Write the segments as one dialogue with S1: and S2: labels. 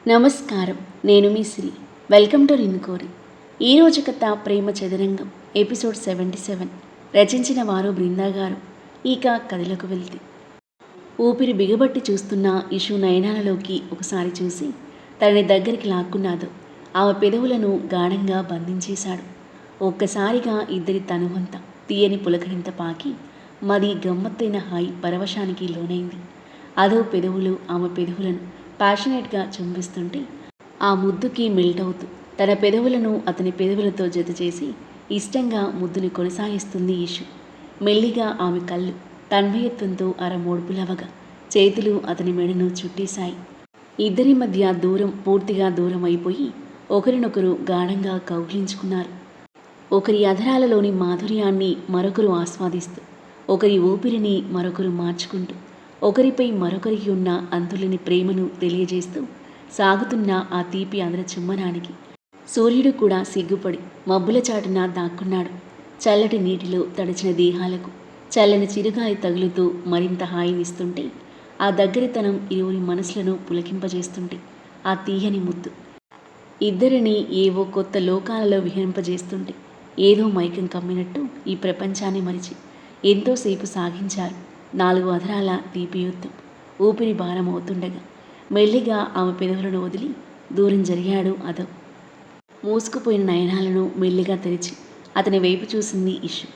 S1: నమస్కారం. నేను మీ శ్రీ. Welcome to Ninnukori. ఈరోజు కథ ప్రేమ చదరంగం ఎపిసోడ్ 77. రచించిన వారు బృందా గారు. ఇక కథలోకి వెళ్తే, ఊపిరి బిగబట్టి చూస్తున్న ఇషు నయనాలలోకి ఒకసారి చూసి తనని దగ్గరికి లాక్కున్నాడు. ఆమె పెదవులను గాఢంగా బంధించేశాడు. ఒక్కసారిగా ఇద్దరి తనువంత తీయని పులకరింత పాకి మది గమ్మత్తైన హాయి పరవశానికి లోనైంది. అదో పెదవులు ఆమె పెదవులను ప్యాషనేట్గా చుంబిస్తుంటే ఆ ముద్దుకి మెల్ట్ అవుతూ తన పెదవులను అతని పెదవులతో జత చేసి ఇష్టంగా ముద్దుని కొనసాగిస్తుంది ఇషు. మెల్లిగా ఆమె కళ్ళు తన్మయత్వంతో అరమోడ్పులవగా చేతులు అతని మెడను చుట్టేశాయి. ఇద్దరి మధ్య దూరం పూర్తిగా దూరం అయిపోయి ఒకరినొకరు గాఢంగా కౌగిలించుకున్నారు. ఒకరి అధరాలలోని మాధుర్యాన్ని మరొకరు ఆస్వాదిస్తూ, ఒకరి ఊపిరిని మరొకరు మార్చుకుంటూ, ఒకరిపై మరొకరికి ఉన్న అంతులేని ప్రేమను తెలియజేస్తూ సాగుతున్న ఆ తీపి అదర చుమ్మనానికి సూర్యుడు కూడా సిగ్గుపడి మబ్బుల చాటున దాక్కున్నాడు. చల్లటి నీటిలో తడిచిన దేహాలకు చల్లని చిరుగాలి తగులుతూ మరింత హాయినిస్తుంటే, ఆ దగ్గరితనం ఇరువురి మనసులను పులకింపజేస్తుంటే ఆ తీయని ముద్దు ఇద్దరిని ఏవో కొత్త లోకాలలో విహరింపజేస్తుంటే ఏదో మైకం కమ్మినట్టు ఈ ప్రపంచాన్ని మరిచి ఎంతోసేపు సాగించారు 4 అధరాల తీపి యుద్ధం. ఊపిరి భారం అవుతుండగా మెల్లిగా ఆమె పెదవులను వదిలి దూరం జరిగాడు అదవ్. మూసుకుపోయిన నయనాలను మెల్లిగా తెరిచి అతని వైపు చూసింది ఇషు.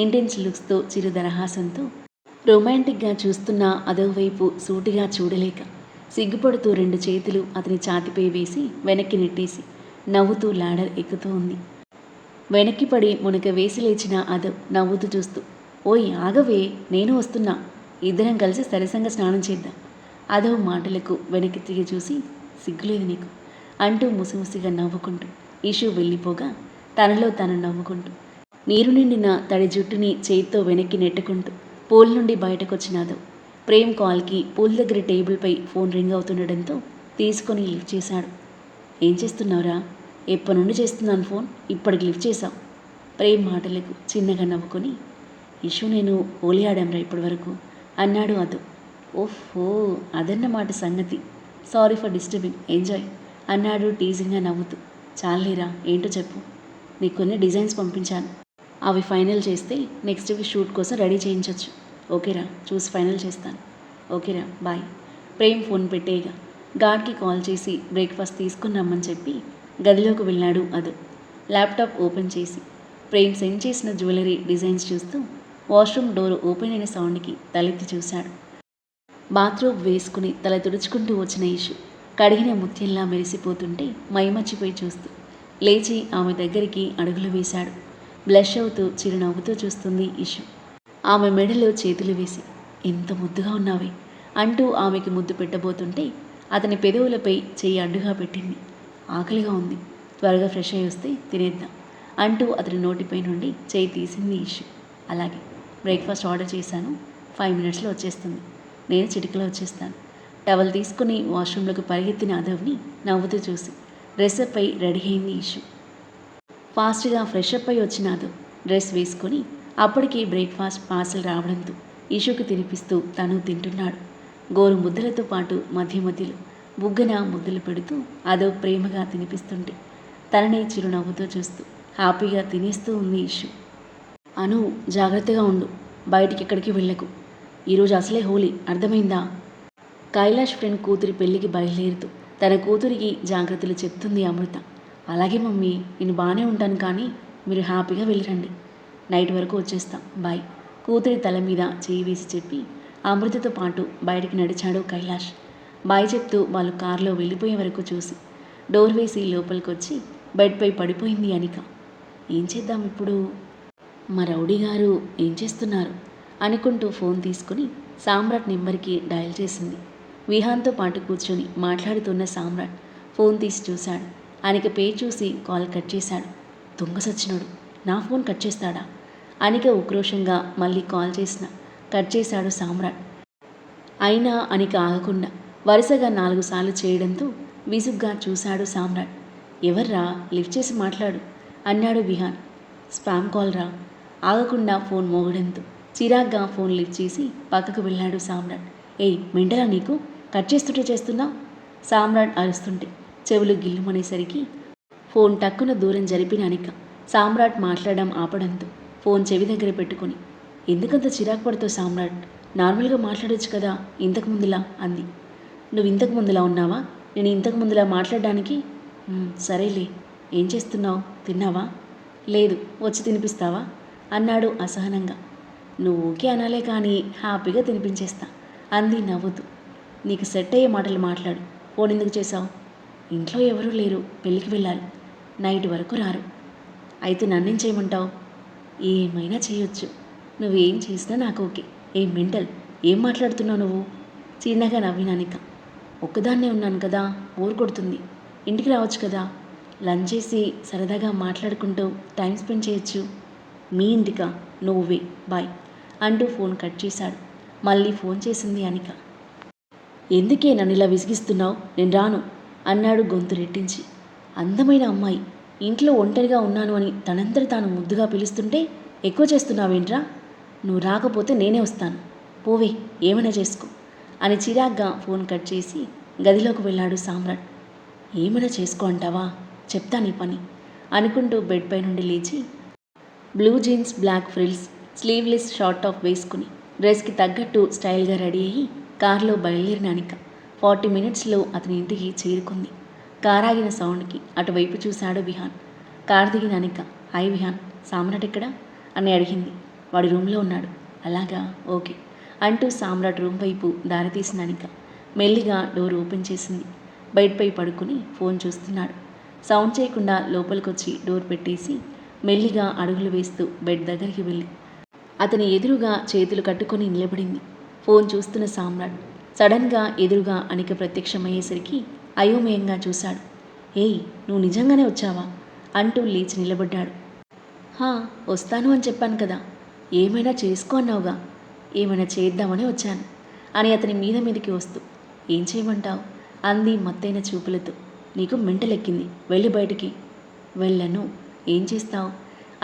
S1: ఇంటెన్స్ లుక్స్తో చిరు దరహాసంతో రొమాంటిక్గా చూస్తున్న అదవ్ వైపు సూటిగా చూడలేక సిగ్గుపడుతూ 2 చేతులు అతని ఛాతిపై వేసి వెనక్కి నెట్టేసి నవ్వుతూ లాడర్ ఎక్కుతూ ఉంది. వెనక్కి పడి మునక వేసి లేచిన అదవ్ నవ్వుతూ చూస్తూ, ఓయ్ ఆగవే, నేను వస్తున్నా, ఇద్దరం కలిసి సరసంగా స్నానం చేద్దాం. అదవ్ మాటలకు వెనక్కి తిరిగి చూసి, సిగ్గులేదు నీకు అంటూ ముసిముసిగా నవ్వుకుంటూ ఇషు వెళ్ళిపోగా తనలో తను నవ్వుకుంటూ నీరు నిండిన తడి జుట్టుని చేతితో వెనక్కి నెట్టుకుంటూ పూల్ నుండి బయటకొచ్చిన అదవ్ ప్రేమ్ కాల్కి పూల్ దగ్గర టేబుల్పై ఫోన్ రింగ్ అవుతుండడంతో తీసుకొని లిఫ్ట్ చేశాడు. ఏం చేస్తున్నావురా? ఎప్పటి నుండి చేస్తున్నాను ఫోన్, ఇప్పటికి లిఫ్ట్ చేశావు. ప్రేమ్ మాటలకు చిన్నగా నవ్వుకొని, ఇషు నేను హోలీ ఆడాంరా ఇప్పటి వరకు అన్నాడు అదవ్. ఓహో, అదన్నమాట సంగతి. సారీ ఫర్ డిస్టర్బింగ్, ఎంజాయ్ అన్నాడు టీజింగ్గా నవ్వుతూ. చాలేరా, ఏంటో చెప్పు. నీకు కొన్ని డిజైన్స్ పంపించాను, అవి ఫైనల్ చేస్తే నెక్స్ట్ వీక్ షూట్ కోసం రెడీ చేయించవచ్చు. ఓకేరా, చూసి ఫైనల్ చేస్తాను. ఓకేరా, బాయ్. ప్రేమ్ ఫోన్ పెట్టేయగా గార్డ్కి కాల్ చేసి బ్రేక్ఫాస్ట్ తీసుకుని రమ్మని చెప్పి గదిలోకి వెళ్ళాడు అదవ్. ల్యాప్టాప్ ఓపెన్ చేసి ప్రేమ్ సెండ్ చేసిన జ్యువెలరీ డిజైన్స్ చూస్తూ వాష్రూమ్ డోర్ ఓపెన్ అయిన సౌండ్కి తలెత్తి చూశాడు. బాత్రూమ్ వేసుకుని తల తుడుచుకుంటూ వచ్చిన ఇషు కడిగిన ముత్యంలా మెరిసిపోతుంటే మైమర్చిపోయి చూస్తూ లేచి ఆమె దగ్గరికి అడుగులు వేశాడు. బ్లష్ అవుతూ చిరునవ్వుతూ చూస్తుంది ఇషు. ఆమె మెడలో చేతులు వేసి, ఎంత ముద్దుగా ఉన్నావే అంటూ ఆమెకి ముద్దు పెట్టబోతుంటే అతని పెదవులపై చెయ్యి అడ్డుగా పెట్టింది. ఆకలిగా ఉంది, త్వరగా ఫ్రెష్ అయ్యి వస్తే తినేద్దాం అంటూ అతని నోటిపై నుండి చెయ్యి తీసింది ఇషు. అలాగే, బ్రేక్ఫాస్ట్ ఆర్డర్ చేశాను, 5 మినిట్స్లో వచ్చేస్తుంది. నేను చిటికలో వచ్చేస్తాను. టవల్ తీసుకుని వాష్రూమ్లోకి పరిగెత్తిన అదవ్ని నవ్వుతూ చూసి డ్రెస్అప్ అయి రెడీ అయింది ఇషు. ఫాస్ట్గా ఫ్రెషప్ అయి వచ్చిన అదవ్ డ్రెస్ వేసుకొని అప్పటికే బ్రేక్ఫాస్ట్ పార్సల్ రావడంతో ఇషుకు తినిపిస్తూ తను తింటున్నాడు. గోరు ముద్దలతో పాటు మధ్య మధ్యలో బుగ్గన ముద్దలు పెడుతూ అదవ్ ప్రేమగా తినిపిస్తుంటే తనని చిరునవ్వుతో చూస్తూ హ్యాపీగా తినేస్తూ ఉంది ఇషు. అను, జాగ్రత్తగా ఉండు, బయటికి ఎక్కడికి వెళ్ళకు. ఈరోజు అసలే హోలీ, అర్థమైందా? కైలాష్ ఫ్రెండ్ కూతురి పెళ్ళికి బయలుదేరుతూ తన కూతురికి జాగ్రత్తలు చెప్తుంది అమృత. అలాగే మమ్మీ, నేను బాగానే ఉంటాను, కానీ మీరు హ్యాపీగా వెళ్ళిరండి. నైట్ వరకు వచ్చేస్తాం, బాయ్. కూతురి తల మీద చేయి వేసి చెప్పి అమృతతో పాటు బయటికి నడిచాడు కైలాష్. బాయ్ చెప్తూ వాళ్ళు కారులో వెళ్ళిపోయే వరకు చూసి డోర్ వేసి లోపలికొచ్చి బెడ్పై పడిపోయింది అనిక. ఏం చేద్దాం ఇప్పుడు? మా రౌడీ గారు ఏం చేస్తున్నారు అనుకుంటూ ఫోన్ తీసుకుని సామ్రాట్ నెంబర్కి డయల్ చేసింది. విహాన్తో పాటు కూర్చొని మాట్లాడుతున్న సామ్రాట్ ఫోన్ తీసి చూశాడు. అనిక పేరు చూసి కాల్ కట్ చేశాడు. దొంగ సచ్చినోడు, నా ఫోన్ కట్ చేస్తాడా? అనిక ఉక్రోషంగా మళ్ళీ కాల్ చేసిన కట్ చేశాడు సామ్రాట్. అయినా అనిక ఆగకుండా వరుసగా 4 సార్లు చేయడంతో విసుగ్గా చూశాడు సామ్రాట్. ఎవర్రా, లిఫ్ట్ చేసి మాట్లాడు అన్నాడు విహాన్. స్పామ్ కాల్ రా. ఆగకుండా ఫోన్ మోగడంతో చిరాగ్గా ఫోన్ లిఫ్ట్ చేసి పక్కకు వెళ్ళాడు సామ్రాట్. ఏయ్ మెంటలా నీకు, కట్ చేస్తుంటే చేస్తున్నా? సామ్రాట్ అరుస్తుంటే చెవులు గిల్లుమనేసరికి ఫోన్ టక్కున దూరం జరిపిన అనిక సామ్రాట్ మాట్లాడడం ఆపడంతో ఫోన్ చెవి దగ్గర పెట్టుకుని, ఎందుకంత చిరాకు పడుతావు సామ్రాట్? నార్మల్గా మాట్లాడొచ్చు కదా ఇంతకు ముందులా అంది. నువ్వు ఇంతకు ముందులా ఉన్నావా? నేను ఇంతకు ముందులా మాట్లాడడానికి? సరేలే, ఏం చేస్తున్నావు? తిన్నావా? లేదు, వచ్చి తినిపిస్తావా అన్నాడు అసహనంగా. నువ్వు ఓకే అనాలే కానీ హ్యాపీగా తినిపించేస్తా అంది నవ్వుతూ. నీకు సెట్ అయ్యే మాటలు మాట్లాడు. ఫోన్ ఎందుకు చేశావు? ఇంట్లో ఎవరూ లేరు, పెళ్ళికి వెళ్ళాలి, నైట్ వరకు రారు. అయితే నన్నేం చేయమంటావు? ఏమైనా చేయొచ్చు, నువ్వేం చేసినా నాకు ఓకే. ఏం మెంటల్, ఏం మాట్లాడుతున్నావు నువ్వు? చిన్నగా నవ్వినానిక. ఒక్కదాన్నే ఉన్నాను కదా, బోర్ కొడుతుంది, ఇంటికి రావచ్చు కదా, లంచ్ చేసి సరదాగా మాట్లాడుకుంటూ టైం స్పెండ్ చేయొచ్చు. మీ ఇంటికా? నువ్వే, బాయ్ అంటూ ఫోన్ కట్ చేశాడు. మళ్ళీ ఫోన్ చేసింది అనిక. ఎందుకే నన్ను ఇలా విసిగిస్తున్నావు? నేను రాను అన్నాడు గొంతు రెట్టించి. అందమైన అమ్మాయి ఇంట్లో ఒంటరిగా ఉన్నాను అని తనంతట తాను ముద్దుగా పిలుస్తుంటే ఎక్కువ చేస్తున్నావేంట్రా? నువ్వు రాకపోతే నేనే వస్తాను, పోవే, ఏమైనా చేసుకో అని చిరాగ్గా ఫోన్ కట్ చేసి గదిలోకి వెళ్ళాడు సామ్రాట్. ఏమైనా చేసుకో అంటావా? చెప్తా నీ పని అనుకుంటూ బెడ్ పై నుండి లేచి blue jeans, black frills, sleeveless short top వేసుకుని డ్రెస్కి తగ్గట్టు స్టైల్గా రెడీ అయ్యి కారులో బయలుదేరిన అనిక 40 మినిట్స్లో అతని ఇంటికి చేరుకుంది. కార్ ఆగిన సౌండ్కి అటువైపు చూశాడు విహాన్. కార్ దిగిన అనిక, హాయ్ విహాన్, సామ్రాట్ ఎక్కడా అని అడిగింది. వాడి రూమ్లో ఉన్నాడు. అలాగా, ఓకే అంటూ సామ్రాట్ రూమ్ వైపు దారితీసిన అనిక మెల్లిగా డోర్ ఓపెన్ చేసింది. బెడ్పై పడుకుని ఫోన్ చూస్తున్నాడు. సౌండ్ చేయకుండా లోపలికొచ్చి డోర్ పెట్టేసి మెల్లిగా అడుగులు వేస్తూ బెడ్ దగ్గరికి వెళ్ళి అతని ఎదురుగా చేతులు కట్టుకొని నిలబడింది. ఫోన్ చూస్తున్న సామ్రాట్ సడన్గా ఎదురుగా అనిక ప్రత్యక్షమయ్యేసరికి అయోమయంగా చూశాడు. ఏయ్, నువ్వు నిజంగానే వచ్చావా అంటూ లేచి నిలబడ్డాడు. వస్తాను అని చెప్పాను కదా, ఏమైనా చేసుకో అన్నావుగా, ఏమైనా చేద్దామని వచ్చాను అని అతని మీదకి వస్తూ, ఏం చేయమంటావు అంది మత్తైన చూపులతో. నీకు మెంటలెక్కింది, వెళ్ళి బయటికి. వెళ్ళను. ఏం చేస్తావు?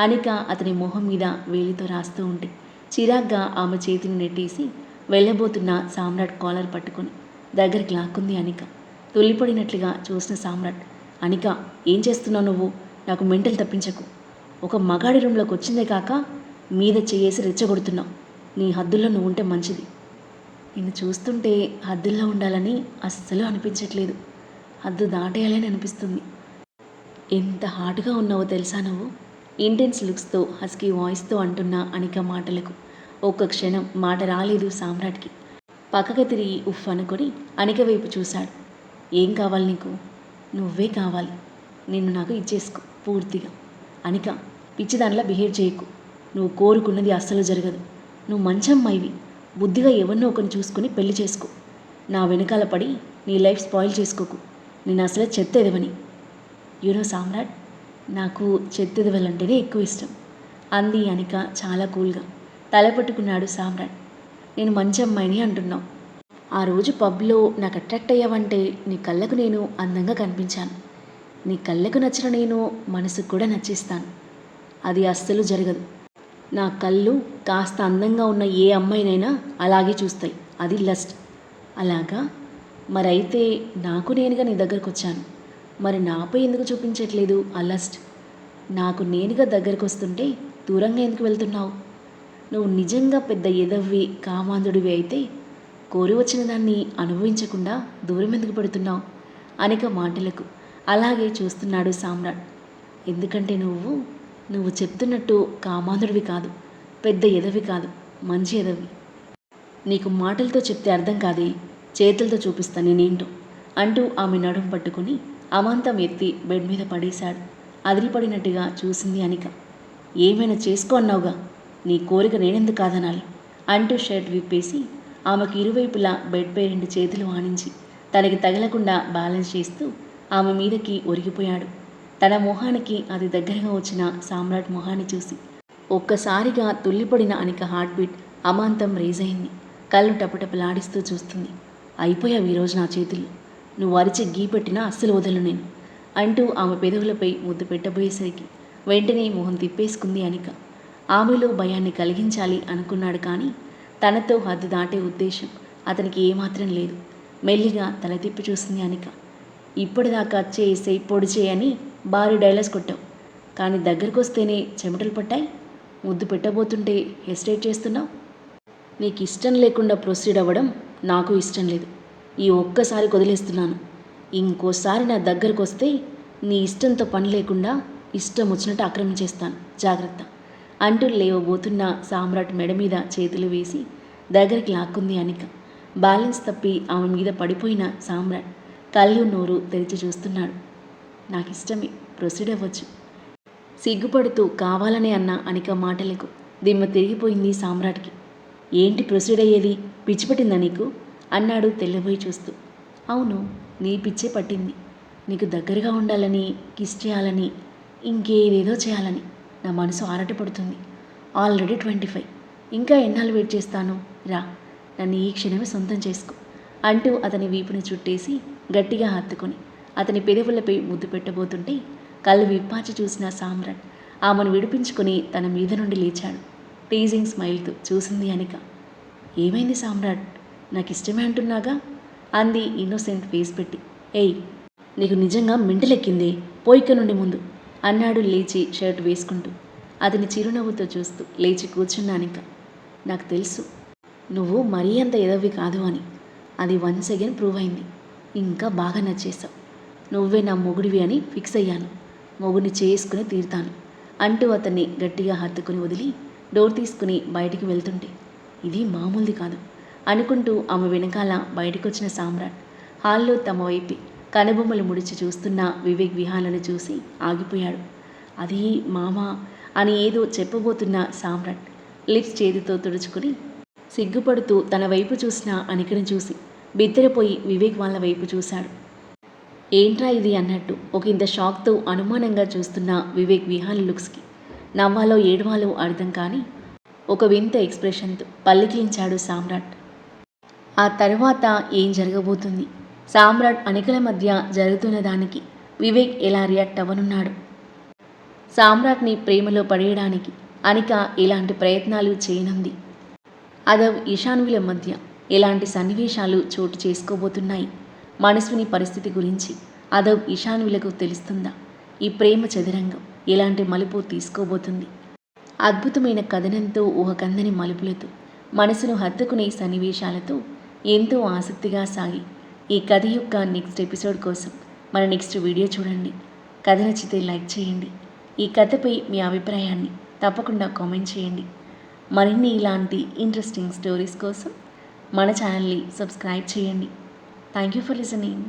S1: అనిక అతని మొహం మీద వేలితో రాస్తూ ఉంటే చిరాగ్గా ఆమె చేతిని నెట్టేసి వెళ్ళబోతున్న సామ్రాట్ కాలర్ పట్టుకుని దగ్గరికి లాక్కుంది అనిక. తుల్లిపడినట్లుగా చూసిన సామ్రాట్, అనిక, ఏం చేస్తున్నావు నువ్వు? నాకు మెంటల్ తప్పించకు. ఒక మగాడి రూమ్లోకి వచ్చిందే కాక మీద చేయేసి రెచ్చగొడుతున్నావు. నీ హద్దుల్లో నువ్వు ఉంటే మంచిది. నిన్ను చూస్తుంటే హద్దుల్లో ఉండాలని అస్సలు అనిపించట్లేదు, హద్దు దాటేయాలని అనిపిస్తుంది. ఎంత హాట్గా ఉన్నావో తెలుసా నువ్వు? ఇంటెన్స్ లుక్స్తో హస్కీ వాయిస్తో అంటున్న అనిక మాటలకు ఒక్క క్షణం మాట రాలేదు సామ్రాట్కి. పక్కకు తిరిగి ఉఫ్ అనుకొని అనిక వైపు చూశాడు. ఏం కావాలి నీకు? నువ్వే కావాలి. నిన్ను నాకు ఇచ్చేసుకో పూర్తిగా. అనిక, పిచ్చిదానిలా బిహేవ్ చేయకు. నువ్వు కోరుకున్నది అస్సలు జరగదు. నువ్వు మంచమ్మాయివి, బుద్ధిగా ఎవరినో ఒకరిని చూసుకొని పెళ్లి చేసుకో. నా వెనకాల పడి నీ లైఫ్ స్పాయిల్ చేసుకోకు. నేను అసలే చెత్తెదవని. యూనో సామ్రాట్, నాకు చెత్తెదవలంటేనే ఎక్కువ ఇష్టం అంది అనిక చాలా కూల్గా. తలపట్టుకున్నాడు సామ్రాట్. నేను మంచి అమ్మాయిని అంటున్నావు. ఆ రోజు పబ్లో నాకు అట్రాక్ట్ అయ్యావంటే నీ కళ్ళకు నేను అందంగా కనిపించాను. నీ కళ్ళకు నచ్చిన నేను మనసుకు కూడా నచ్చిస్తాను. అది అస్సలు జరగదు. నా కళ్ళు కాస్త అందంగా ఉన్న ఏ అమ్మాయినైనా అలాగే చూస్తాయి. అది లస్ట్. అలాగా? మరైతే నాకు నేనుగా నీ దగ్గరకు వచ్చాను. మరి నాపై ఎందుకు చూపించట్లేదు ఆ లస్ట్? నాకు నేనుగా దగ్గరకు వస్తుంటే దూరంగా ఎందుకు వెళ్తున్నావు? నువ్వు నిజంగా పెద్ద ఎదవ్వి, కామాంధుడివి అయితే కోరి వచ్చిన దాన్ని అనుభవించకుండా దూరం ఎందుకు పెడుతున్నావు? అనిక మాటలకు అలాగే చూస్తున్నాడు సామ్రాట్. ఎందుకంటే నువ్వు చెప్తున్నట్టు కామాంధుడివి కాదు, పెద్ద ఎదవి కాదు, మంచి ఎదవి. నీకు మాటలతో చెప్తే అర్థం కాదే, చేతులతో చూపిస్తా నేనేంటో అంటూ ఆమె నడుం పట్టుకుని అమాంతం ఎత్తి బెడ్ మీద పడేశాడు. అదిరిపడినట్టుగా చూసింది అనిక. ఏమైనా చేసుకో అన్నావుగా, నీ కోరిక నేనెందుకు కాదనాలి అంటూ షర్ట్ విప్పేసి ఆమెకు ఇరువైపులా బెడ్పై 2 చేతులు ఆనించి తనకి తగలకుండా బ్యాలెన్స్ చేస్తూ ఆమె మీదకి ఒరిగిపోయాడు. తన మొహానికి అది దగ్గరగా వచ్చిన సామ్రాట్ మొహాన్ని చూసి ఒక్కసారిగా తుల్లిపడిన అనిక హార్ట్ బీట్ అమాంతం రేజ్ అయింది. కళ్ళు టపటపలాడిస్తూ చూస్తుంది. అయిపోయావు ఈరోజు నా చేతుల్లో. నువ్వు అరిచి గీ పెట్టినా అస్సలు వదలను నేను అంటూ ఆమె పెదవులపై ముద్దు పెట్టబోయేసరికి వెంటనే మొహం తిప్పేసుకుంది అనిక. ఆమెలో భయాన్ని కలిగించాలి అనుకున్నాడు కానీ తనతో హద్దు దాటే ఉద్దేశం అతనికి ఏమాత్రం లేదు. మెల్లిగా తల తిప్పి చూసింది అనిక. ఇప్పటిదాకా చేయి పొడి చేయని భారీ డైలాగ్స్ కొట్టావు, కానీ దగ్గరకు వస్తేనే చెమటలు పట్టాయి. ముద్దు పెట్టబోతుంటే హెసిటేట్ చేస్తున్నావు. నీకు ఇష్టం లేకుండా ప్రొసీడ్ అవ్వడం నాకు ఇష్టం లేదు. ఈ ఒక్కసారి వదిలేస్తున్నాను. ఇంకోసారి నా దగ్గరకు వస్తే నీ ఇష్టంతో పని లేకుండా ఇష్టం వచ్చినట్టు ఆక్రమించేస్తాను, జాగ్రత్త అంటూ లేవబోతున్న సామ్రాట్ మెడ మీద చేతులు వేసి దగ్గరికి లాక్కుంది అనిక. బ్యాలెన్స్ తప్పి ఆమె మీద పడిపోయిన సామ్రాట్ కళ్ళు నోరు తెరిచి చూస్తున్నాడు. నాకు ఇష్టమే, ప్రొసీడ్ అవ్వచ్చు. సిగ్గుపడుతూ కావాలనే అన్న అనిక మాటలకు దిమ్మ తిరిగిపోయింది సామ్రాట్కి. ఏంటి ప్రొసీడ్ అయ్యేది, పిచ్చి పట్టిందా నీకు అన్నాడు తెల్లబోయి చూస్తూ. అవును, నీ పిచ్చే పట్టింది. నీకు దగ్గరగా ఉండాలని, కిస్ చేయాలని, ఇంకేదేదో చేయాలని నా మనసు ఆరాటపడుతుంది. ఆల్రెడీ 25, ఇంకా ఎన్నాళ్ళు వెయిట్ చేస్తాను? రా, నన్ను ఈ క్షణమే సొంతం చేసుకో అంటూ అతని వీపుని చుట్టేసి గట్టిగా హత్తుకొని అతని పెదవులపై ముద్దు పెట్టబోతుంటే కళ్ళు విప్పాచి చూసిన సామ్రాట్ ఆమెను విడిపించుకొని తన మీద నుండి లేచాడు. టీజింగ్ స్మైల్తో చూసింది అనిక. ఏమైంది సామ్రాట్, నాకు ఇష్టమే అంటున్నాగా అంది ఇన్నోసెంట్ ఫేస్ పెట్టి. ఏయ్, నీకు నిజంగా మెంటలెక్కిందే, పోయిక నుండి ముందు అన్నాడు లేచి షర్ట్ వేసుకుంటూ. అతని చిరునవ్వుతో చూస్తూ లేచి కూర్చున్న అనిక. నాకు తెలుసు నువ్వు మరీ అంత ఎదవి కాదు అని. అది వన్స్ అగైన్ ప్రూవ్ అయింది. ఇంకా బాగా నచ్చేసావు. నువ్వే నా మొగుడివి అని ఫిక్స్ అయ్యాను. మొగుడిని చేసుకుని తీరుతాను అంటూ అతన్ని గట్టిగా హత్తుకుని వదిలి డోర్ తీసుకుని బయటికి వెళ్తుంటే ఇది మామూలుది కాదు అనుకుంటూ ఆమె వెనకాల బయటకొచ్చిన సామ్రాట్ హాల్లో తమ వైపు కనుబొమ్మలు ముడిచి చూస్తున్న వివేక్ విహాలను చూసి ఆగిపోయాడు. అది మామ అని ఏదో చెప్పబోతున్న సామ్రాట్ లిప్స్ చేతితో తుడుచుకుని సిగ్గుపడుతూ తన వైపు చూసిన అనికని చూసి బిత్తరపోయి వివేక్ వాళ్ళ వైపు చూశాడు. ఏంట్రా ఇది అన్నట్టు ఒక ఇంత షాక్తో అనుమానంగా చూస్తున్న వివేక్ విహాన్ లుక్స్కి నవ్వాలో ఏడవాలో అర్థం కాని ఒక వింత ఎక్స్ప్రెషన్తో పల్లికిలించాడు సామ్రాట్. ఆ తర్వాత ఏం జరగబోతుంది, సామ్రాట్ అనికల మధ్య జరుగుతున్న దానికి వివేక్ ఎలా రియాక్ట్ అవ్వనున్నాడు, సామ్రాట్ని ప్రేమలో పడేయడానికి అనిక ఎలాంటి ప్రయత్నాలు చేయనుంది, అదవ్ ఇషాన్విల మధ్య ఎలాంటి సన్నివేశాలు చోటు చేసుకోబోతున్నాయి, మనస్విని పరిస్థితి గురించి అదవ్ ఇషాన్విలకు తెలుస్తుందా, ఈ ప్రేమ చదరంగం ఎలాంటి మలుపు తీసుకోబోతుంది. అద్భుతమైన కథనంతో ఊహకందని మలుపులతో మనసును హత్తుకునే సన్నివేశాలతో ఎంతో ఆసక్తిగా సాగి ఈ కథ యొక్క నెక్స్ట్ ఎపిసోడ్ కోసం మన నెక్స్ట్ వీడియో చూడండి. కథ నచ్చితే లైక్ చేయండి. ఈ కథపై మీ అభిప్రాయాన్ని తప్పకుండా కామెంట్ చేయండి. మరిన్ని ఇలాంటి ఇంట్రెస్టింగ్ స్టోరీస్ కోసం మన ఛానల్ని సబ్స్క్రైబ్ చేయండి. Thank you for listening.